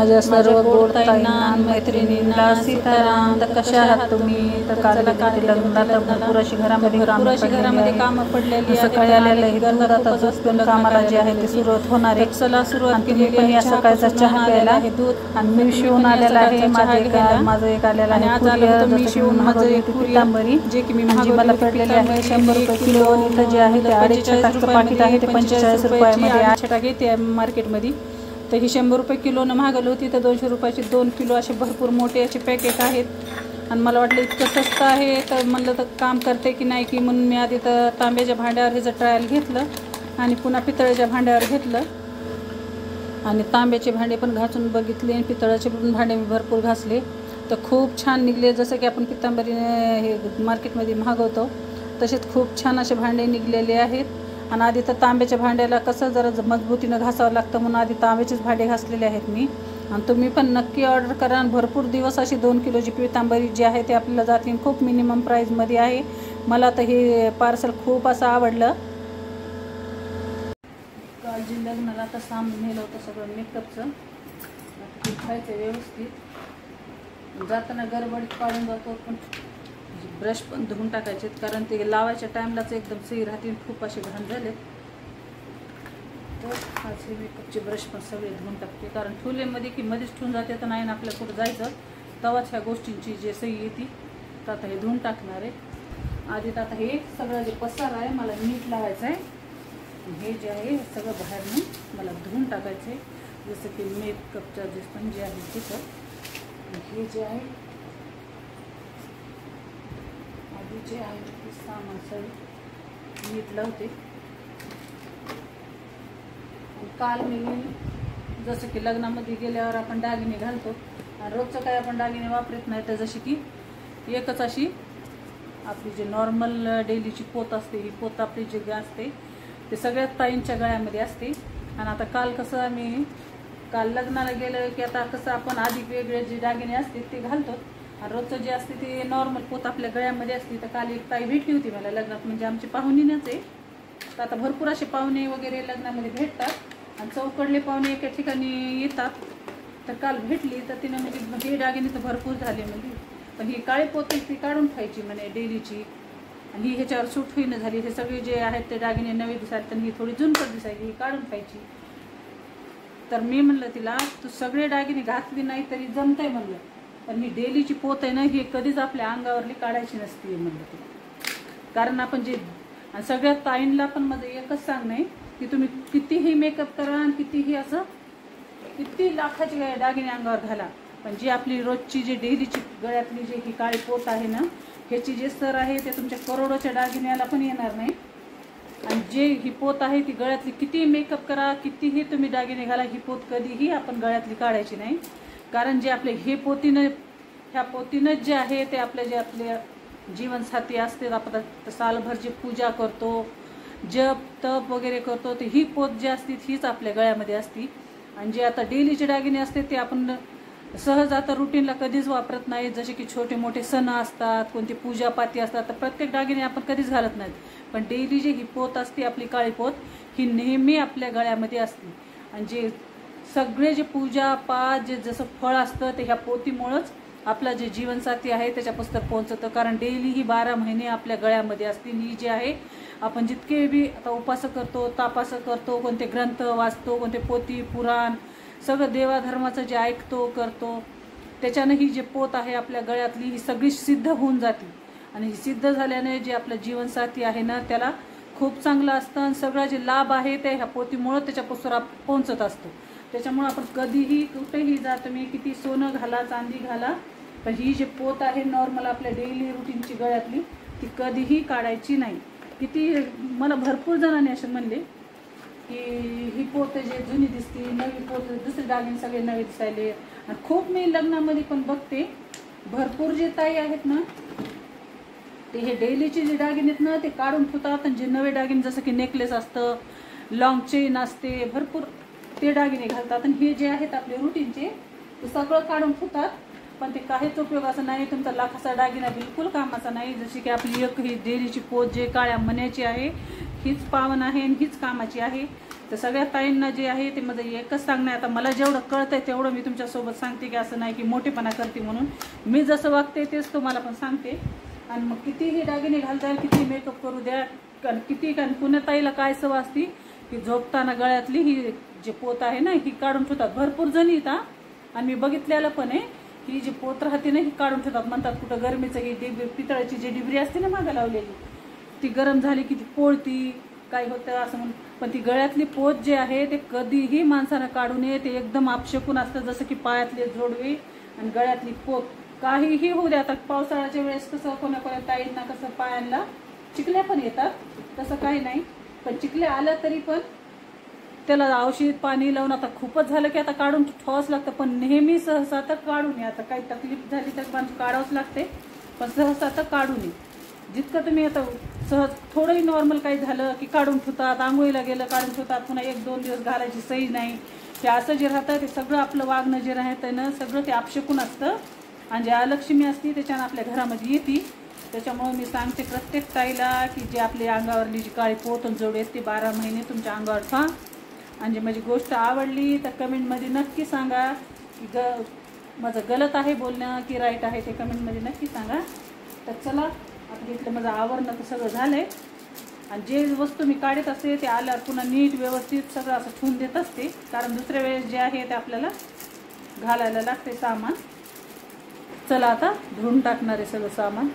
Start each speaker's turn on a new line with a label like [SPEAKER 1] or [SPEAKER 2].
[SPEAKER 1] माझ्या सर्व गोड ताईंना मैत्रिणींना सीताराम. तर कशा आहात तुम्ही? तर काल लग्नात भरपूर अशी घरामध्ये कामं पडलेली सकाळी आलेलं आहे दूध. आता दूध पण कामाला जे आहे ते सुरुवात होणार आहे. चला सुरुवात केली पण या सकाळचा चहा प्यायला आहे दूध. आणि मी शिवून आलेला आहे माझं एक आलेला आहे. आज आलं मी शिवून माझं एक पितांबरी जे की मी मला पडलेली आहे 100 रुपये किलो. इथं जे आहे ते 45 पाकिट आहे ते 45 रुपयामध्ये 8 टाके ते मार्केटमध्ये. तर ही 100 रुपये किलोनं महागली होती. तर 200 रुपयाची 2 किलो असे भरपूर मोठे असे पॅकेट आहेत. आणि मला वाटलं इतकं स्वस्त आहे तर म्हणलं तर काम करते की नाही की म्हणून मी आधी तर तांब्याच्या भांड्यावर ह्याचं ट्रायल घेतलं आणि पुन्हा पितळेच्या भांड्यावर घेतलं. आणि तांब्याचे भांडे पण घासून बघितले आणि पितळाचे पण भांडे मी भरपूर घासले. तर खूप छान निघले. जसं की आपण पितांबरीने हे मार्केटमध्ये मागवतो तसेच खूप छान असे भांडे निघलेले आहेत. आणि आधी तर तांब्याच्या भांड्याला कसं जरा मजबूतीनं घासावं लागतं म्हणून आधी तांब्याचेच भांडे घासलेले आहेत मी. आणि तुम्ही पण नक्की ऑर्डर करा. आणि भरपूर दिवस अशी 2 किलोची पितांबरी जी आहे ते आपल्याला जातील. खूप मिनिमम प्राईजमध्ये आहे. मला तर हे पार्सल खूप असं आवडलं. काल जे लग्नाला आता सामान नेलं होतं सगळं मेकअपचं ते खायचं व्यवस्थित. जाताना गडबडीत काढून जातो पण ब्रश पण धुवून टाकायचे कारण ते लावायच्या टाईमलाच एकदम सही राहतील. खूप असे घाण झाले तर आज हे मेकअपचे ब्रश पण सगळे धुवून टाकते कारण ठुलेमध्ये की मध्येच ठेवून जाते तर नाही ना आपल्याला कुठं जायचं तेव्हाच ह्या गोष्टींची जे सही येते तर आता हे धुवून टाकणार आहे. आधी तर आता हे सगळं जे पसार आहे मला नीट लावायचं आहे. हे जे आहे सगळं बाहेरनं मला धुवून टाकायचं आहे. जसं की मेकअपचं जे स्पंज आहे तिथं हे जे आहे आधी जे आहे ते सामान सगळं नीट लावते. काल मी जसं की लग्नामध्ये गेल्यावर आपण दागिने घालतो आणि रोजचं काय आपण दागिने वापरत नाही तर जशी की एकच अशी आपली जे नॉर्मल डेलीची पोत असते ही पोत आपली जी असते ते सगळ्यात ताईंच्या गळ्यामध्ये असते. आणि आता काल कसं आम्ही काल लग्नाला गेलं की आता कसं आपण अधिक वेगळे जे दागिने असते ते घालतो आणि रोजचं जे असते ते नॉर्मल पोत आपल्या गळ्यामध्ये असते. तर काल एक ताई भेटली होती मला लग्नात म्हणजे आमची पाहुणीनंच आहे. तर आता भरपूर असे पाहुणे वगैरे लग्नामध्ये भेटतात आणि चौकडले पाहुणे एका ठिकाणी येतात. तर काल भेटली तर तिनं म्हणजे हे दागिने तर भरपूर झाले म्हणजे पण ही काळी पोत ती काढून खायची म्हणे डेलीची आणि ही ह्याच्यावर सूट होईनं झाली. हे सगळे जे आहेत ते दागिने नवे दिसायला तर ही थोडी जुनपट दिसायची ही काढून खायची. तर मी म्हणलं तिला तू सगळे दागिने घातली नाही तरी जमतंय म्हणलं पण ही डेलीची पोत आहे ना ही कधीच आपल्या अंगावरली काढायची नसते म्हणलं तिला. कारण आपण जे आणि सगळ्या ताईंना पण माझं एकच सांगणं आहे की तुम्ही कितीही मेकअप करा आणि कितीही असं किती लाखाचे दागिने अंगावर घाला पण जी आपली रोजची जी डेलीची गळ्यातली जी ही काळी पोत आहे ना ह्याची जे स्तर आहे ते तुमच्या करोडोच्या दागिन्याला पण येणार नाही. आणि जे ही पोत आहे ती गळ्यातली कितीही मेकअप करा कितीही तुम्ही दागिने घाला ही पोत कधीही आपण गळ्यातली काढायची नाही. कारण जे आपले हे पोतीनं ह्या पोतीनंच जे आहे ते आपले जे आपले जीवनसाथी असते आपण सालभर जे पूजा करतो जप तप वगैरे करतो ते ही पोत जी असते हीच आपल्या गळ्यामध्ये असते. आणि जे आता डेलीचे दागिने असते ते आपण सहज आता रुटीनला कधीच वापरत नाही. जसे की छोटे मोठे सण असतात कोणती पूजापाती असतात तर प्रत्येक दागिने आपण कधीच घालत नाहीत. पण डेली जी ही पोत असते आपली काळी पोत ही नेहमी आपल्या गळ्यामध्ये असते. आणि जे सगळे जे पूजा पाठ जे जसं फळ असतं ते ह्या पोतीमुळंच आपला जे जीवनसाथी आहे त्याच्यापासून पोहोचतं. कारण डेली ही 12 महिने आपल्या गळ्यामध्ये असते. ही जी आहे आपण जितके बी आता उपास करतो तापास करतो कोणते ग्रंथ वाचतो कोणते पोती पुराण सगळं देवाधर्माचं जे ऐकतो करतो त्याच्यानं ही जे पोत आहे आपल्या गळ्यातली ही सगळी सिद्ध होऊन जाते. आणि ही सिद्ध झाल्याने जे आपलं जीवनसाथी आहे ना त्याला खूप चांगलं असतं आणि सगळं जे लाभ आहे ते ह्या पोतीमुळं त्याच्यापासून पोहोचत असतो. त्याच्यामुळं आपण कधीही कुठेही जा तुम्ही किती सोनं घाला चांदी घाला पण ही जी पोत आहे नॉर्मल आपल्या डेली रुटीनची गळ्यातली ती कधीही काढायची नाही. किती मला भरपूर जणांनी असे म्हणले की ही पोत जे जुनी दिसते नवी पोत दुसरे दागिने सगळे नवे दिसायले. आणि खूप मी लग्नामध्ये पण बघते भरपूर जे ताई आहेत ना ते हे डेलीचे जे दागिने आहेत ना ते काढून ठेवतात आणि जे नवे दागिने जसं की नेकलेस असतं लॉंग चेन असते भरपूर ते दागिने घालतात. आणि हे जे आहेत आपले रुटीनचे ते सगळं काढून ठेवतात पण ते काहीच उपयोगाचं नाही. तुमचा लाखाचा दागिना बिलकुल कामाचा नाही. जशी की आपली एक ही डेलीची पोत जे काळ्या मण्याची आहे हीच पावन आहे आणि हीच कामाची आहे. तर सगळ्या ताईंना जे आहे ते माझं एकच सांगणं आहे, आता मला जेवढं कळतंय तेवढं मी तुमच्यासोबत सांगते, की असं नाही की मोठेपणा करते म्हणून. मी जसं वागते तेच तुम्हाला पण सांगते. आणि मग कितीही दागिने घालता येईल, किती मेकअप करू द्या, किती कारण पुण्या ताईला काय सवय असती की झोपताना गळ्यातली ही जे पोत आहे ना ही काढून ठेवतात. भरपूर जणी येतात आणि मी बघितलेलं पण आहे, ही जी पोत राहते ना ही काढून ठेवतात. म्हणतात कुठं गरमीचं ही पितळाची जी डिबरी असते ना मागं लावलेली, ती गरम झाली की ती पोळती, काय होतं असं म्हणून. पण ती गळ्यातली पोत जे आहे ते कधीही माणसानं काढू नये. ते एकदम आपशकून असतं, जसं की पायातले जोडवे आणि गळ्यातली पोत काहीही होऊ द्या. आता पावसाळ्याच्या वेळेस कसं कोणा ताईंना कसं पायांना चिकल्या पण येतात, तसं काही नाही. पण चिकल्या आल्या तरी पण त्याला औषध पाणी लावून आता खूपच झालं की आता काढून ठेवावंच लागतं. पण नेहमी सहसा तर काढू नये. आता काही तकलीफ झाली तर पण काढावंच लागते, पण सहसा तर काढू नये. जितकं तुम्ही आता सहज थोडंही नॉर्मल काही झालं की काढून ठेवतात, आंघोळीला गेलं काढून ठेवतात, पुन्हा 1-2 दिवस घालायची सही नाही. हे असं जे राहतं ते सगळं आपलं वागणं जे राहतं ना सगळं ते आपशकून असतं. आणि जे अलक्ष्मी असती त्याच्यानं आपल्या घरामध्ये येते. त्याच्यामुळे मी सांगते प्रत्येक ताईला की जे आपल्या अंगावरली जी काळी पोत जोड आहेत ती 12 महिने तुमच्या अंगावर ठेवा. आणि माझी गोष्ट आवडली तर कमेंटमध्ये नक्की सांगा की माझं गलत आहे बोलणं की राईट आहे, ते कमेंटमध्ये नक्की सांगा. तर चला आता इथलं माझं आवरणं तर सगळं झालं आहे. आणि जे वस्तू मी काढत असते ते आल्यावर पुन्हा नीट व्यवस्थित सगळं असं ठेवून देत असते, कारण दुसऱ्या वेळेस जे आहे ते आपल्याला घालायला लागते सामान. चला आता धुवून टाकणार आहे सगळं सामान.